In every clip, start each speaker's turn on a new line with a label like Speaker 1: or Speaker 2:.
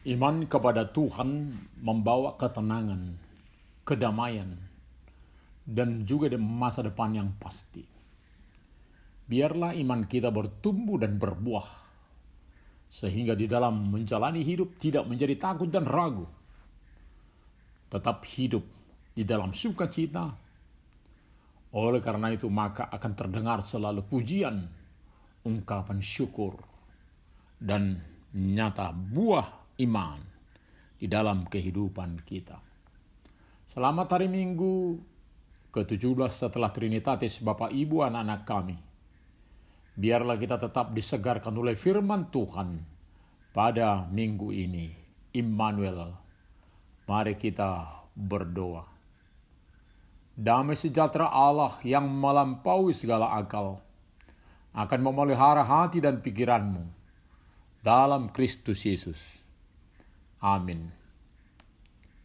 Speaker 1: Iman kepada Tuhan membawa ketenangan, kedamaian, dan juga masa depan yang pasti. Biarlah iman kita bertumbuh dan berbuah, sehingga di dalam menjalani hidup tidak menjadi takut dan ragu. Tetap hidup di dalam sukacita. Oleh karena itu maka akan terdengar selalu pujian, ungkapan syukur, dan nyata buah iman di dalam kehidupan kita. Selamat hari Minggu ke-17 setelah Trinitatis Bapak Ibu anak-anak kami. Biarlah kita tetap disegarkan oleh firman Tuhan pada minggu ini. Immanuel, mari kita berdoa. Damai sejahtera Allah yang melampaui segala akal akan memelihara hati dan pikiranmu dalam Kristus Yesus. Amin.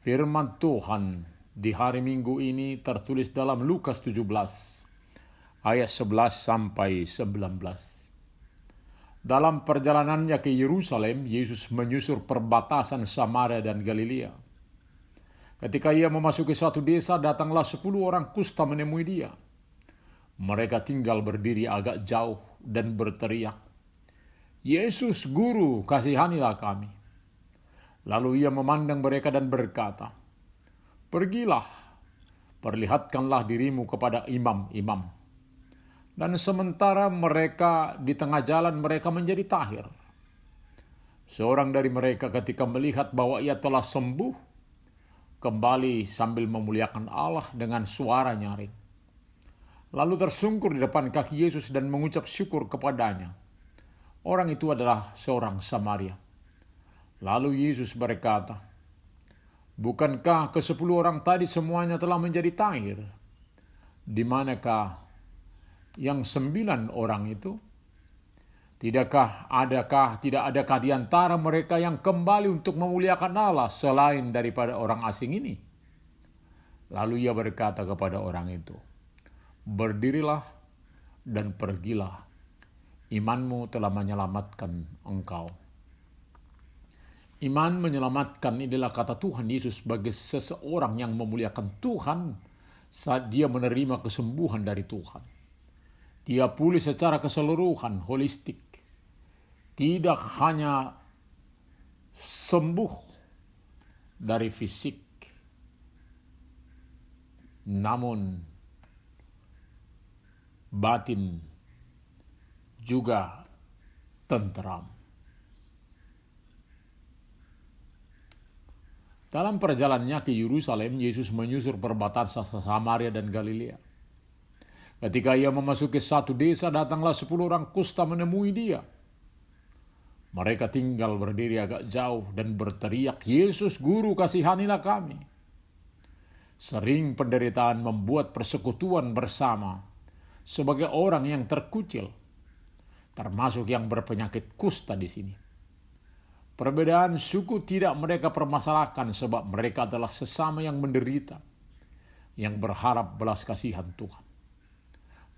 Speaker 1: Firman Tuhan di hari Minggu ini tertulis dalam Lukas 17 ayat 11 sampai 19. Dalam perjalanannya ke Yerusalem, Yesus menyusur perbatasan Samaria dan Galilea. Ketika ia memasuki suatu desa, datanglah 10 orang kusta menemui dia. Mereka tinggal berdiri agak jauh dan berteriak, "Yesus, Guru, kasihanilah kami." Lalu ia memandang mereka dan berkata, "Pergilah, perlihatkanlah dirimu kepada imam-imam." Dan sementara mereka di tengah jalan, mereka menjadi tahir. Seorang dari mereka ketika melihat bahwa ia telah sembuh, kembali sambil memuliakan Allah dengan suara nyaring. Lalu tersungkur di depan kaki Yesus dan mengucap syukur kepadanya. Orang itu adalah seorang Samaria. Lalu Yesus berkata, "Bukankah ke-10 orang tadi semuanya telah menjadi tahir? Di manakah yang 9 orang itu? Tidak adakah di antara mereka yang kembali untuk memuliakan Allah selain daripada orang asing ini?" Lalu ia berkata kepada orang itu, "Berdirilah dan pergilah. Imanmu telah menyelamatkan engkau." Iman menyelamatkan adalah kata Tuhan Yesus bagi seseorang yang memuliakan Tuhan saat dia menerima kesembuhan dari Tuhan. Dia pulih secara keseluruhan, holistik. Tidak hanya sembuh dari fisik, namun batin juga tenteram. Dalam perjalanannya ke Yerusalem, Yesus menyusur perbatasan Samaria dan Galilea. Ketika ia memasuki satu desa, datanglah 10 orang kusta menemui dia. Mereka tinggal berdiri agak jauh dan berteriak, "Yesus, Guru, kasihanilah kami." Sering penderitaan membuat persekutuan bersama sebagai orang yang terkucil, termasuk yang berpenyakit kusta di sini. Perbedaan suku tidak mereka permasalahkan sebab mereka adalah sesama yang menderita, yang berharap belas kasihan Tuhan.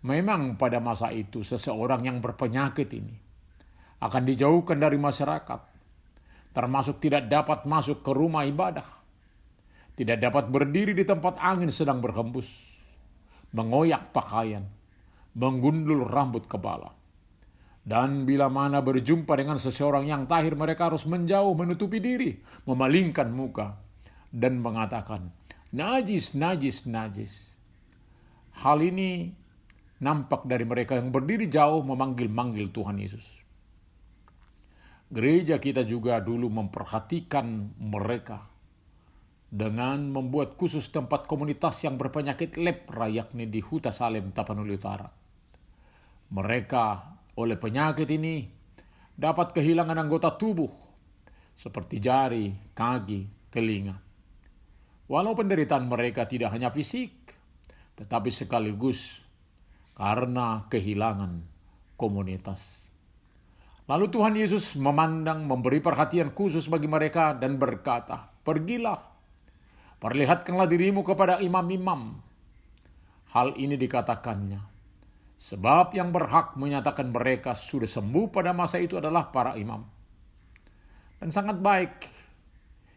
Speaker 1: Memang pada masa itu seseorang yang berpenyakit ini akan dijauhkan dari masyarakat, termasuk tidak dapat masuk ke rumah ibadah, tidak dapat berdiri di tempat angin sedang berhembus, mengoyak pakaian, menggundul rambut kepala. Dan bila mana berjumpa dengan seseorang yang tahir, mereka harus menjauh, menutupi diri, memalingkan muka, dan mengatakan, "Najis, najis, najis." Hal ini nampak dari mereka yang berdiri jauh memanggil-manggil Tuhan Yesus. Gereja kita juga dulu memperhatikan mereka dengan membuat khusus tempat komunitas yang berpenyakit lepra, yakni di Huta Salem, Tapanuli Utara. Mereka oleh penyakit ini dapat kehilangan anggota tubuh seperti jari, kaki, telinga. Walau penderitaan mereka tidak hanya fisik, tetapi sekaligus karena kehilangan komunitas. Lalu Tuhan Yesus memandang, memberi perhatian khusus bagi mereka dan berkata, "Pergilah, perlihatkanlah dirimu kepada imam-imam." Hal ini dikatakannya sebab yang berhak menyatakan mereka sudah sembuh pada masa itu adalah para imam. Dan sangat baik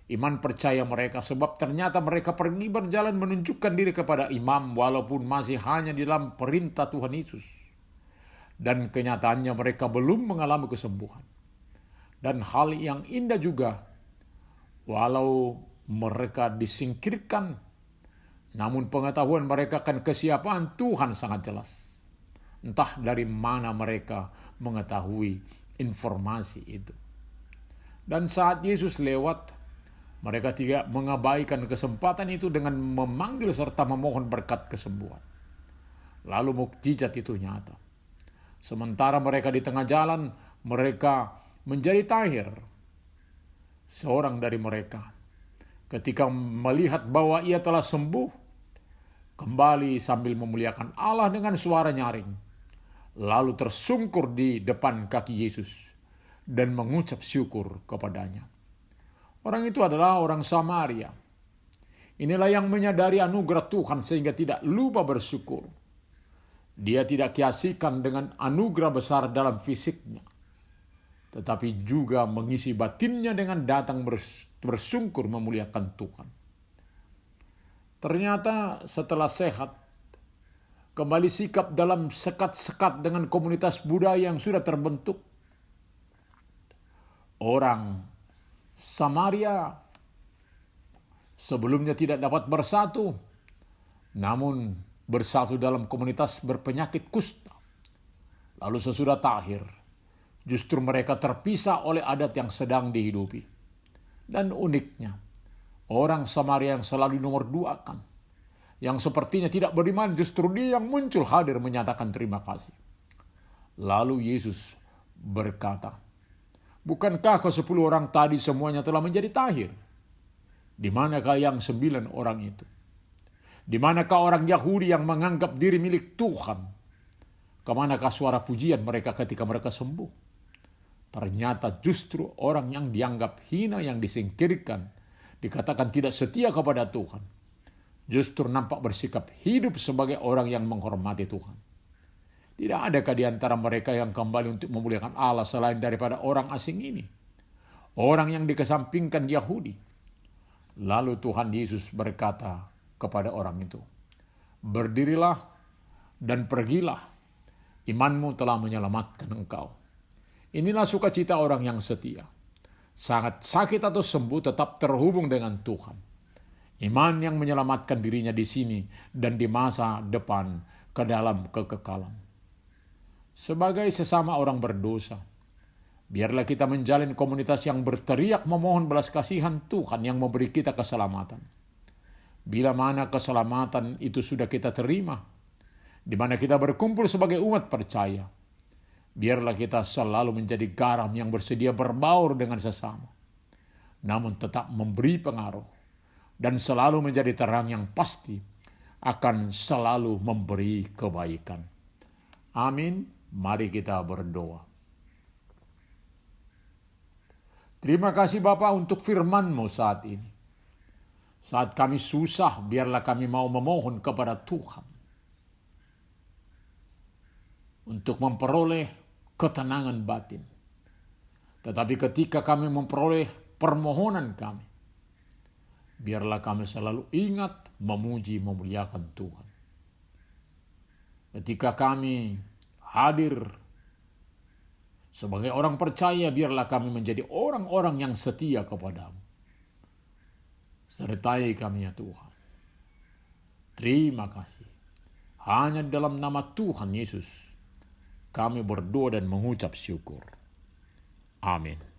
Speaker 1: iman percaya mereka, sebab ternyata mereka pergi berjalan menunjukkan diri kepada imam walaupun masih hanya di dalam perintah Tuhan Yesus. Dan kenyataannya mereka belum mengalami kesembuhan. Dan hal yang indah juga, walau mereka disingkirkan, namun pengetahuan mereka akan kesiapaan Tuhan sangat jelas. Entah dari mana mereka mengetahui informasi itu. Dan saat Yesus lewat, mereka tidak mengabaikan kesempatan itu dengan memanggil serta memohon berkat kesembuhan. Lalu mukjizat itu nyata. Sementara mereka di tengah jalan, mereka menjadi tahir. Seorang dari mereka, ketika melihat bahwa ia telah sembuh, kembali sambil memuliakan Allah dengan suara nyaring, lalu tersungkur di depan kaki Yesus dan mengucap syukur kepadanya. Orang itu adalah orang Samaria. Inilah yang menyadari anugerah Tuhan sehingga tidak lupa bersyukur. Dia tidak kiasikan dengan anugerah besar dalam fisiknya, tetapi juga mengisi batinnya dengan datang bersungkur memuliakan Tuhan. Ternyata setelah sehat, kembali sikap dalam sekat-sekat dengan komunitas budaya yang sudah terbentuk. Orang Samaria sebelumnya tidak dapat bersatu, namun bersatu dalam komunitas berpenyakit kusta. Lalu sesudah tahir, justru mereka terpisah oleh adat yang sedang dihidupi. Dan uniknya, orang Samaria yang selalu nomor duakan, yang sepertinya tidak beriman, justru dia yang muncul hadir menyatakan terima kasih. Lalu Yesus berkata, bukankah ke-10 orang tadi semuanya telah menjadi tahir? Di manakah yang 9 orang itu? Di manakah orang Yahudi yang menganggap diri milik Tuhan? Kemanakah suara pujian mereka ketika mereka sembuh? Ternyata justru orang yang dianggap hina, yang disingkirkan, dikatakan tidak setia kepada Tuhan, justru nampak bersikap hidup sebagai orang yang menghormati Tuhan. Tidak adakah di antara mereka yang kembali untuk memuliakan Allah selain daripada orang asing ini? Orang yang dikesampingkan Yahudi. Lalu Tuhan Yesus berkata kepada orang itu, berdirilah dan pergilah, imanmu telah menyelamatkan engkau. Inilah sukacita orang yang setia. Sangat sakit atau sembuh tetap terhubung dengan Tuhan. Iman yang menyelamatkan dirinya di sini dan di masa depan ke dalam kekekalan. Sebagai sesama orang berdosa, biarlah kita menjalin komunitas yang berteriak memohon belas kasihan Tuhan yang memberi kita keselamatan. Bila mana keselamatan itu sudah kita terima, di mana kita berkumpul sebagai umat percaya, biarlah kita selalu menjadi garam yang bersedia berbaur dengan sesama, namun tetap memberi pengaruh dan selalu menjadi terang yang pasti akan selalu memberi kebaikan. Amin. Mari kita berdoa. Terima kasih Bapa untuk firman-Mu saat ini. Saat kami susah, biarlah kami mau memohon kepada Tuhan untuk memperoleh ketenangan batin. Tetapi ketika kami memperoleh permohonan kami, biarlah kami selalu ingat memuji, memuliakan Tuhan. Ketika kami hadir sebagai orang percaya, biarlah kami menjadi orang-orang yang setia kepadamu. Sertai kami ya Tuhan. Terima kasih. Hanya dalam nama Tuhan Yesus kami berdoa dan mengucap syukur. Amin.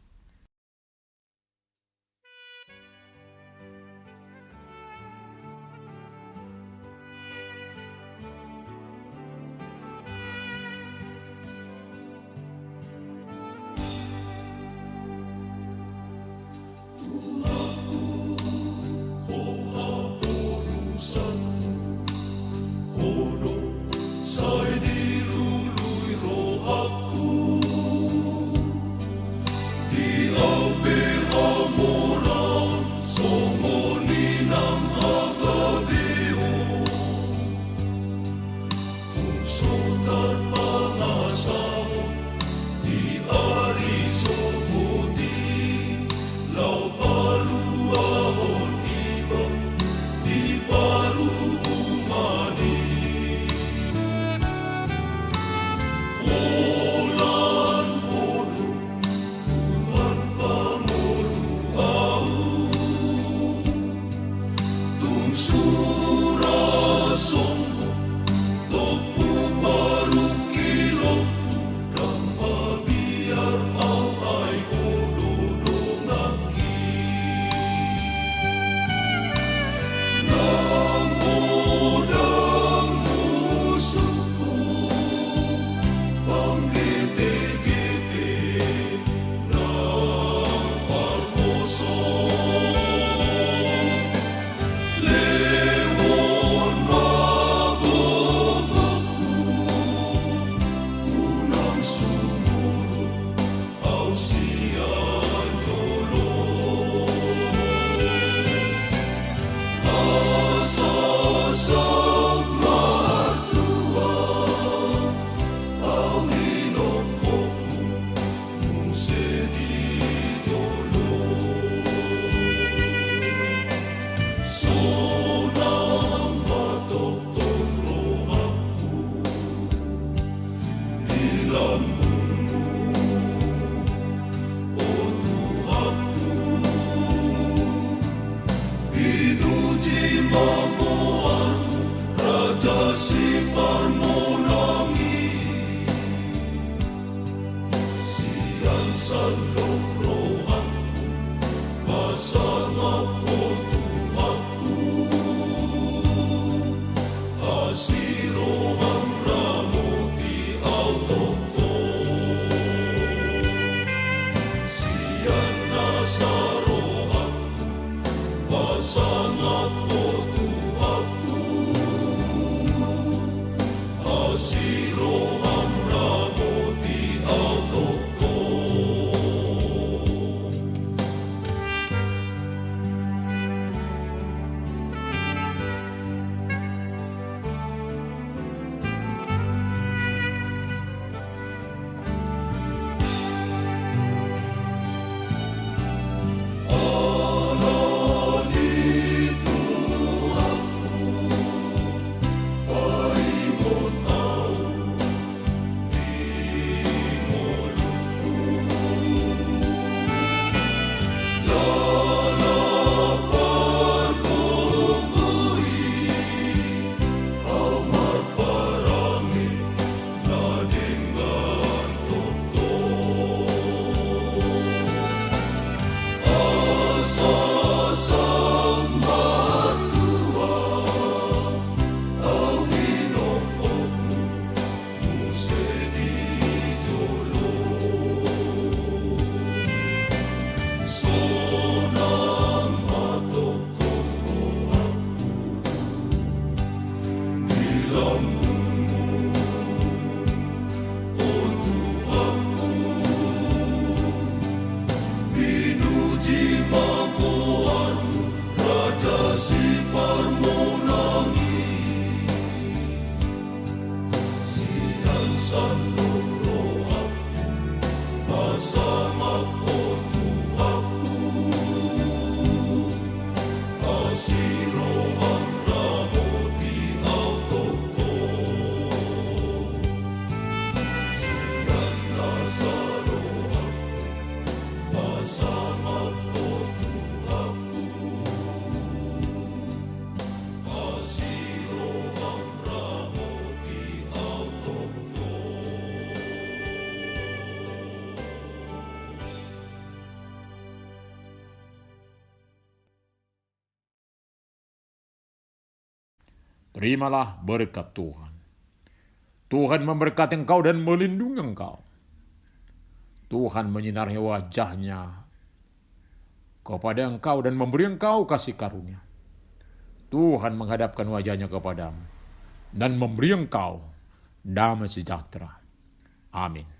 Speaker 1: Terimalah berkat Tuhan. Tuhan memberkati engkau dan melindungi engkau. Tuhan menyinari wajah-Nya kepada engkau dan memberi engkau kasih karunia. Tuhan menghadapkan wajah-Nya kepadamu dan memberi engkau damai sejahtera. Amin.